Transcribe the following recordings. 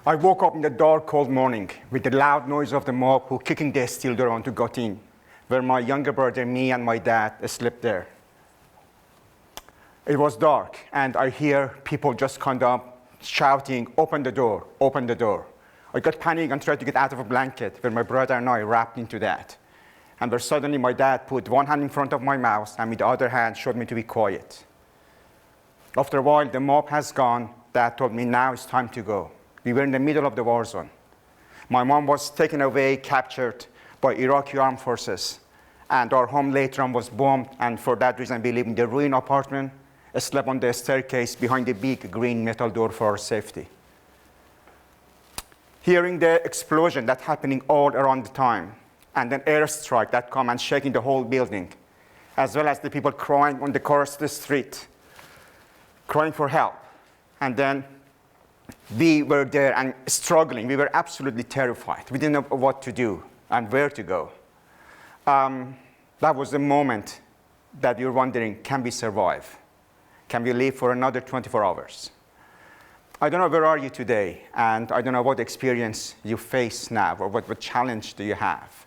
I woke up in the dark, cold morning with the loud noise of the mob who kicking the steel door onto got in, where my younger brother, me, and my dad slept there. It was dark, and I hear people just kind of shouting, "Open the door, open the door." I got panicked and tried to get out of a blanket, where my brother and I wrapped into that. And where suddenly my dad put one hand in front of my mouth and with the other hand showed me to be quiet. After a while, the mob has gone. Dad told me, now it's time to go. We were in the middle of the war zone. My mom was taken away, captured by Iraqi armed forces. And our home later on was bombed, and for that reason we lived in the ruined apartment, slept on the staircase behind the big green metal door for our safety. Hearing the explosion that's happening all around the time, and then airstrike that come and shaking the whole building, as well as the people crying on the cars to the street, crying for help. And then we were there and struggling. We were absolutely terrified. We didn't know what to do and where to go. That was the moment that we were wondering, can we survive? Can we live for another 24 hours? I don't know where are you today, and I don't know what experience you face now, or what challenge do you have.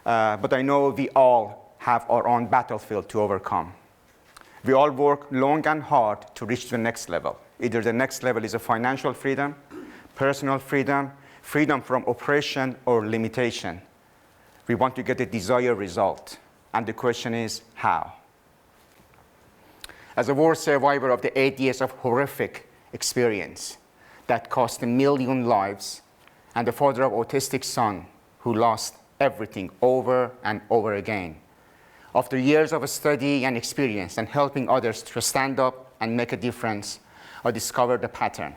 But I know we all have our own battlefield to overcome. We all work long and hard to reach the next level. Either the next level is a financial freedom, personal freedom, freedom from oppression or limitation. We want to get the desired result. And the question is, how? As a war survivor of the 8 years of horrific experience that cost 1 million lives, and the father of autistic son who lost everything over and over again, after years of study and experience and helping others to stand up and make a difference, I discovered a pattern.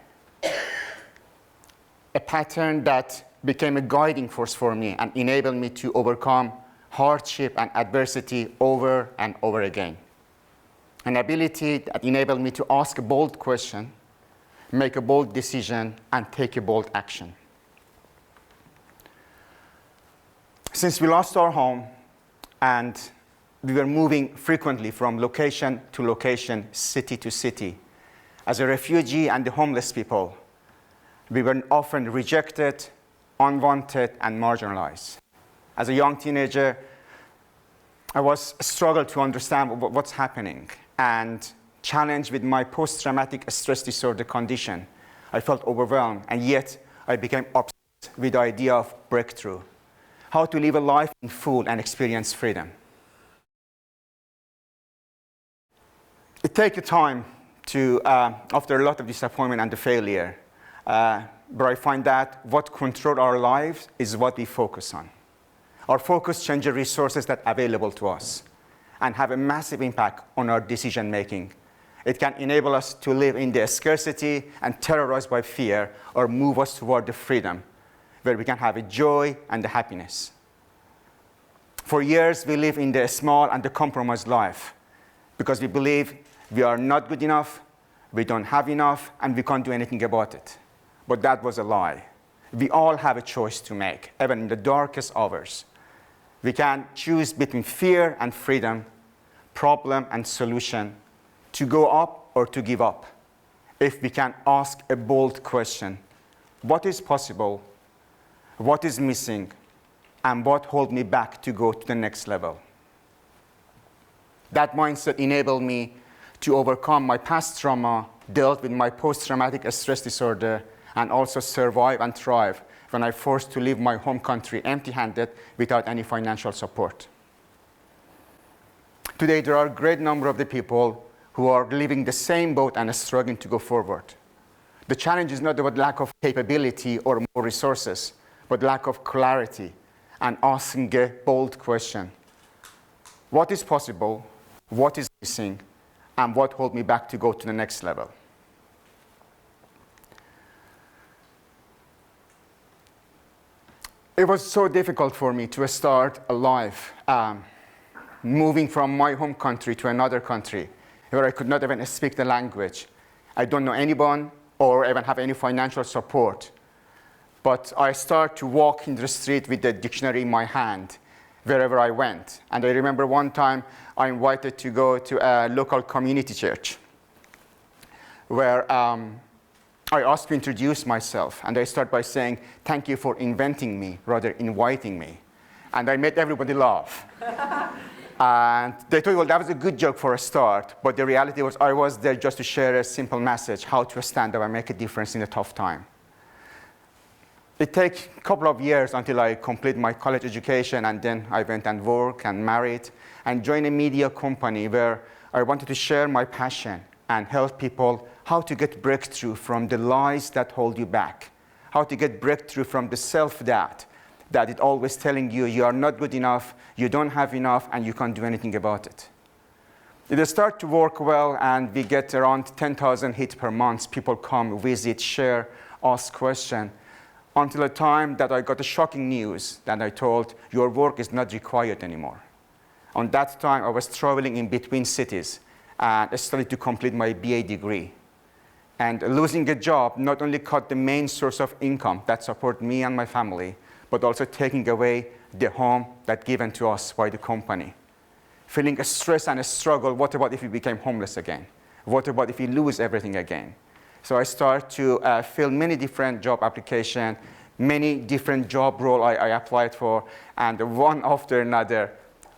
A pattern that became a guiding force for me and enabled me to overcome hardship and adversity over and over again. An ability that enabled me to ask a bold question, make a bold decision, and take a bold action. Since we lost our home and we were moving frequently from location to location, city to city, as a refugee and the homeless people, we were often rejected, unwanted, and marginalized. As a young teenager, I was struggled to understand what's happening, and challenged with my post-traumatic stress disorder condition. I felt overwhelmed, and yet I became obsessed with the idea of breakthrough, how to live a life in full and experience freedom. It takes time to, after a lot of disappointment and the failure, but I find that what controls our lives is what we focus on. Our focus changes the resources that are available to us and have a massive impact on our decision making. It can enable us to live in the scarcity and terrorized by fear, or move us toward the freedom where we can have a joy and the happiness. For years, we live in the small and the compromised life because we believe we are not good enough, we don't have enough, and we can't do anything about it. But that was a lie. We all have a choice to make, even in the darkest hours. We can choose between fear and freedom, problem and solution, to go up or to give up. If we can ask a bold question, what is possible, what is missing, and what holds me back to go to the next level? That mindset enabled me to overcome my past trauma, dealt with my post-traumatic stress disorder, and also survive and thrive when I was forced to leave my home country empty-handed without any financial support. Today, there are a great number of the people who are living the same boat and struggling to go forward. The challenge is not about lack of capability or more resources, but lack of clarity and asking a bold question. What is possible? What is missing? And what holds me back to go to the next level? It was so difficult for me to start a life, moving from my home country to another country where I could not even speak the language. I don't know anyone or even have any financial support. But I started to walk in the street with the dictionary in my hand wherever I went. And I remember one time I invited to go to a local community church where I I asked to introduce myself, and I start by saying, thank you for inventing me, rather inviting me. And I made everybody laugh. And they thought, well, that was a good joke for a start, but the reality was I was there just to share a simple message, how to stand up and make a difference in a tough time. It takes a couple of years until I complete my college education, and then I went and worked and married and joined a media company where I wanted to share my passion and help people how to get breakthrough from the lies that hold you back, how to get breakthrough from the self-doubt that it's always telling you you are not good enough, you don't have enough, and you can't do anything about it. It started to work well, and we get around 10,000 hits per month. People come, visit, share, ask questions, until the time that I got the shocking news that I told, your work is not required anymore. On that time, I was traveling in between cities, and I started to complete my BA degree. And losing a job not only cut the main source of income that supported me and my family, but also taking away the home that given to us by the company. Feeling a stress and a struggle, what about if we became homeless again? What about if we lose everything again? So I started to fill many different job applications, many different job roles I applied for, and one after another,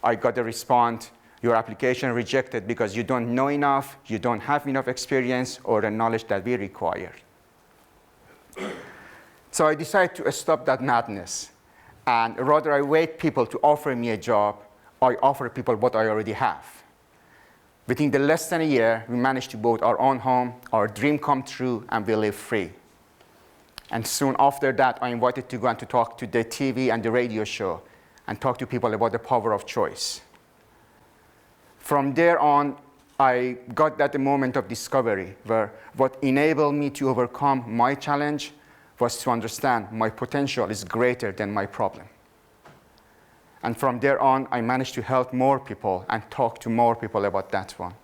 I got a response, your application rejected because you don't know enough, you don't have enough experience or the knowledge that we require. So I decided to stop that madness, and rather I wait people to offer me a job, I offer people what I already have. Within the less than a year, we managed to build our own home, our dream come true, and we live free. And soon after that, I invited to go and to talk to the TV and the radio show and talk to people about the power of choice. From there on, I got that moment of discovery where what enabled me to overcome my challenge was to understand my potential is greater than my problem. And from there on, I managed to help more people and talk to more people about that one.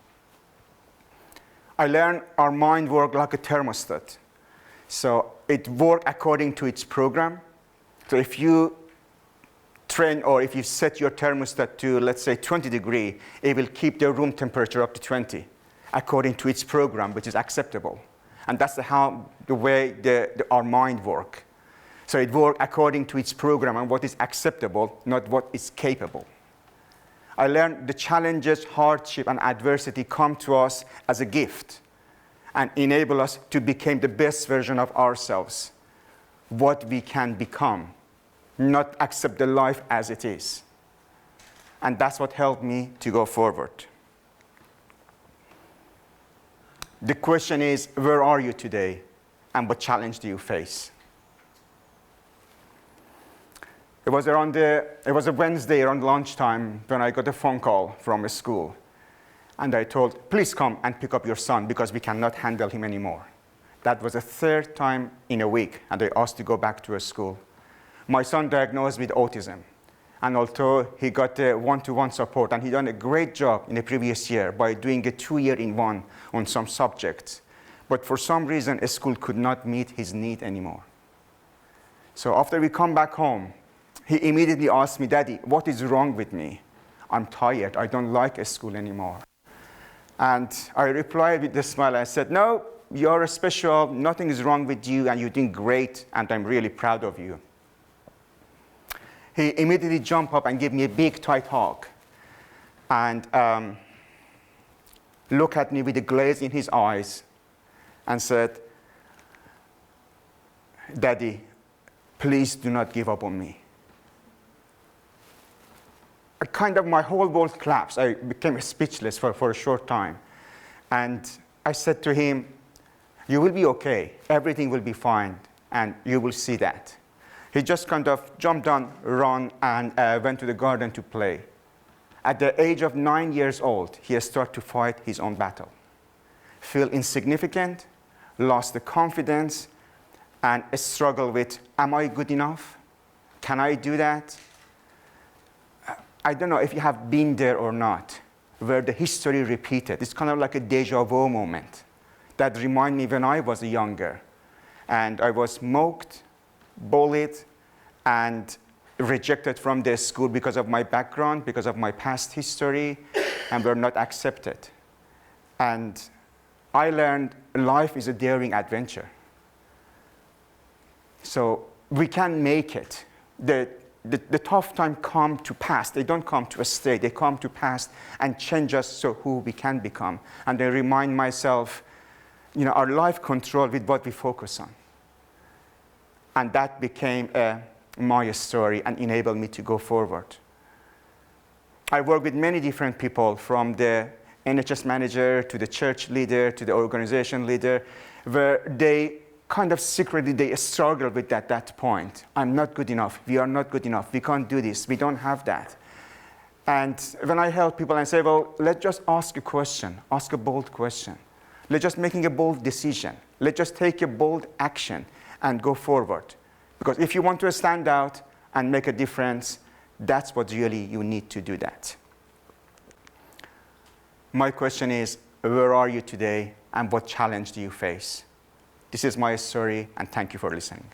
I learned our mind works like a thermostat. So it works according to its program. So if you train or if you set your thermostat to, let's say, 20 degrees, it will keep the room temperature up to 20 according to its program, which is acceptable. And that's the way our mind works. So it works according to its program and what is acceptable, not what is capable. I learned the challenges, hardship, and adversity come to us as a gift and enable us to become the best version of ourselves, what we can become, not accept the life as it is. And that's what helped me to go forward. The question is, where are you today, and what challenge do you face? It was a Wednesday around lunchtime when I got a phone call from a school. And I told, please come and pick up your son because we cannot handle him anymore. That was the third time in a week, and I asked to go back to a school. My son diagnosed with autism. And although he got one-to-one support, and he done a great job in the previous year by doing a 2-year-in-1 on some subjects, but for some reason, a school could not meet his need anymore. So after we come back home, he immediately asked me, Daddy, what is wrong with me? I'm tired. I don't like a school anymore. And I replied with a smile. I said, no, you're special. Nothing is wrong with you, and you're doing great, and I'm really proud of you. He immediately jumped up and gave me a big, tight hug and looked at me with a glaze in his eyes and said, Daddy, please do not give up on me. My whole world collapsed. I became speechless for a short time. And I said to him, you will be okay. Everything will be fine, and you will see that. He just kind of jumped on, ran, and went to the garden to play. At the age of 9 years old, he started to fight his own battle. Feel insignificant, lost the confidence, and struggle with, am I good enough? Can I do that? I don't know if you have been there or not, where the history repeated. It's kind of like a deja vu moment that reminds me when I was younger. And I was mocked, bullied, and rejected from the school because of my background, because of my past history, and were not accepted. And I learned life is a daring adventure. So we can make it. The tough time come to pass. They don't come to stay. They come to pass and change us so who we can become. And I remind myself, our life control with what we focus on. And that became my story and enabled me to go forward. I work with many different people, from the NHS manager to the church leader to the organization leader, where they kind of secretly, they struggle with that point. I'm not good enough. We are not good enough. We can't do this. We don't have that. And when I help people, I say, well, let's just ask a question. Ask a bold question. Let's just making a bold decision. Let's just take a bold action and go forward. Because if you want to stand out and make a difference, that's what really you need to do that. My question is, where are you today and what challenge do you face? This is my story, and thank you for listening.